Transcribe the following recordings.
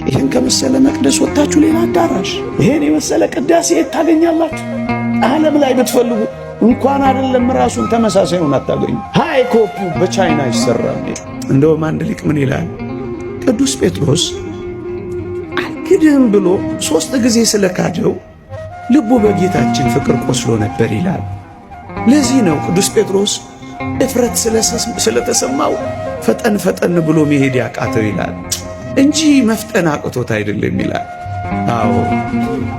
ይህን ከመሰለ መቅደስ ወጣችሁ ሌላ አዳራሽ፣ ይሄን የመሰለ ቅዳሴ ታገኛላችሁ? ዓለም ላይ ብትፈልጉ እንኳን አይደለም ራሱን ተመሳሳዩን አታገኙ። ሃይ ኮፒው በቻይና ይሰራል። እንደውም አንድ ሊቅ ምን ይላል? ቅዱስ ጴጥሮስ አልክድህም ብሎ 3 ጊዜ ስለካደው ልቡ በጌታችን ፍቅር ቆስሎ ነበር ይላል። ለዚህ ነው ቅዱስ ጴጥሮስ እፍረት ስለተሰማው ፈጠን ብሎ መሄድ ያቃተው ይላል እንጂ መፍጠን አቅቶት አይደለም ይላል። አዎ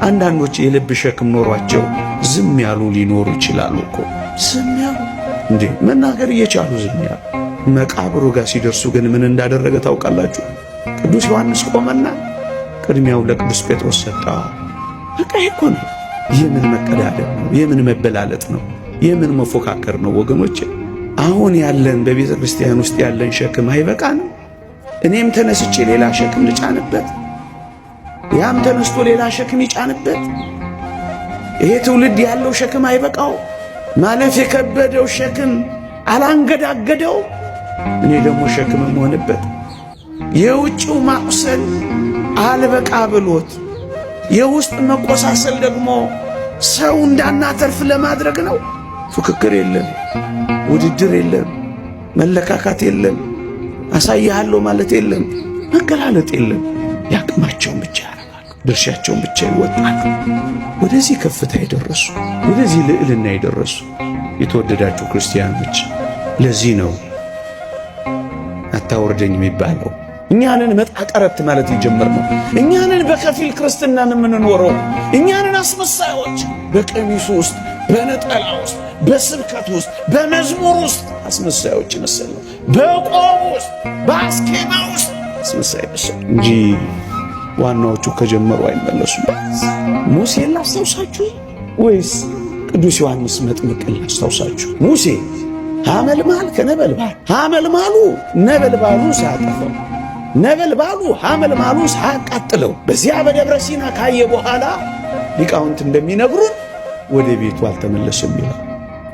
አንዳንዶች የልብ ሸክም ኖሯቸው ዝም ያሉ ሊኖሩ ይችላሉ እኮ። ዝም ያሉ እንዴ መናገር እየቻሉ ዝም ያሉ። መቃብሩ ጋር ሲደርሱ ግን ምን እንዳደረገ ታውቃላችሁ? ቅዱስ ዮሐንስ ቆመና ቅድሚያው ለቅዱስ ጴጥሮስ ሰጣ። በቃ እኮ ነው። የምን መቀዳደም ነው? የምን መበላለጥ ነው? የምን መፎካከር ነው? ወገኖቼ አሁን ያለን በቤተ ክርስቲያን ውስጥ ያለን ሸክም አይበቃንም? እኔም ተነስቼ ሌላ ሸክም ልጫንበት፣ ያም ተነስቶ ሌላ ሸክም ይጫንበት? ይሄ ትውልድ ያለው ሸክም አይበቃው? ማለፍ የከበደው ሸክም አላንገዳገደው? እኔ ደግሞ ሸክም የምሆንበት? የውጭው ማቁሰል አልበቃ ብሎት የውስጥ መቆሳሰል ደግሞ ሰው እንዳናተርፍ ለማድረግ ነው። ፉክክር የለም፣ ውድድር የለም፣ መለካካት የለም፣ አሳያለሁ ማለት የለም፣ መገላለጥ የለም። ያቅማቸውን ብቻ ያደርጋሉ፣ ድርሻቸውን ብቻ ይወጣሉ። ወደዚህ ከፍታ የደረሱ ወደዚህ ልዕልና የደረሱ የተወደዳችሁ ክርስቲያኖች፣ ለዚህ ነው አታወርደኝ የሚባለው። እኛንን መጣቀረት ማለት የጀመርነው፣ እኛንን በከፊል ክርስትናን የምንኖረው፣ እኛንን አስመሳዮች በቀሚሱ ውስጥ፣ በነጠላ ውስጥ፣ በስብከት ውስጥ፣ በመዝሙር ውስጥ አስመሳዮች መሰለው፣ በቆም ውስጥ፣ በአስኬማ ውስጥ አስመሳይ መሰለው እንጂ ዋናዎቹ ከጀመሩ አይመለሱም። ሙሴን ላስታውሳችሁ ወይስ ቅዱስ ዮሐንስ መጥምቅን ላስታውሳችሁ? ሙሴ ሐመልማል ከነበልባል፣ ሐመልማሉ ነበልባሉ ሳያጠፋው፣ ነበልባሉ ሐመልማሉ ሳያቃጥለው በዚያ በደብረ ሲና ካየ በኋላ ሊቃውንት እንደሚነግሩን ወደ ቤቱ አልተመለሰም ይላል።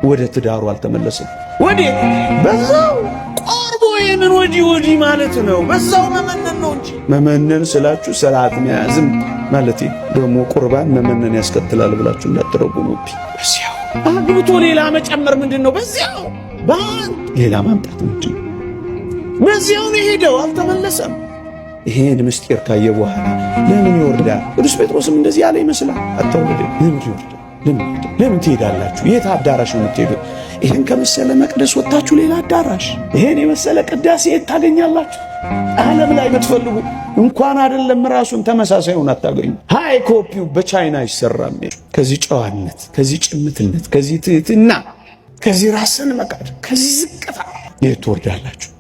ወደ ትዳሩ አልተመለሰም። ወዴት? በዛው ቆርቦ የምን ወዲህ ማለት ነው። በዛው መመነን ነው እንጂ መመነን ስላችሁ ስርዓት መያዝም ማለት ደግሞ ቁርባን መመነን ያስከትላል ብላችሁ እንዳትረጉሙብኝ። በዚያው አግብቶ ሌላ መጨመር ምንድን ነው? በዚያው ሌላ ማምጣት ምንድን ነው? በዚያው ነው ሄደው አልተመለሰም። ይሄን ምስጢር ካየ በኋላ ለምን ይወርዳል? ቅዱስ ጴጥሮስም እንደዚህ ያለ ይመስላል። አታወርደኝ። ለምን ይወርዳል? ለምን ትሄዳላችሁ? የት አዳራሽ ነው የምትሄዱት? ይሄን ከመሰለ መቅደስ ወጣችሁ ሌላ አዳራሽ፣ ይሄን የመሰለ ቅዳሴ ታገኛላችሁ? ዓለም ላይ ብትፈልጉ እንኳን አይደለም ራሱን ተመሳሳዩን አታገኙ። ሃይ ኮፒው በቻይና ይሰራል። ከዚህ ጨዋነት፣ ከዚህ ጭምትነት፣ ከዚህ ትህትና፣ ከዚህ ራስን መካድ፣ ከዚህ ዝቅታ የት ትወርዳላችሁ?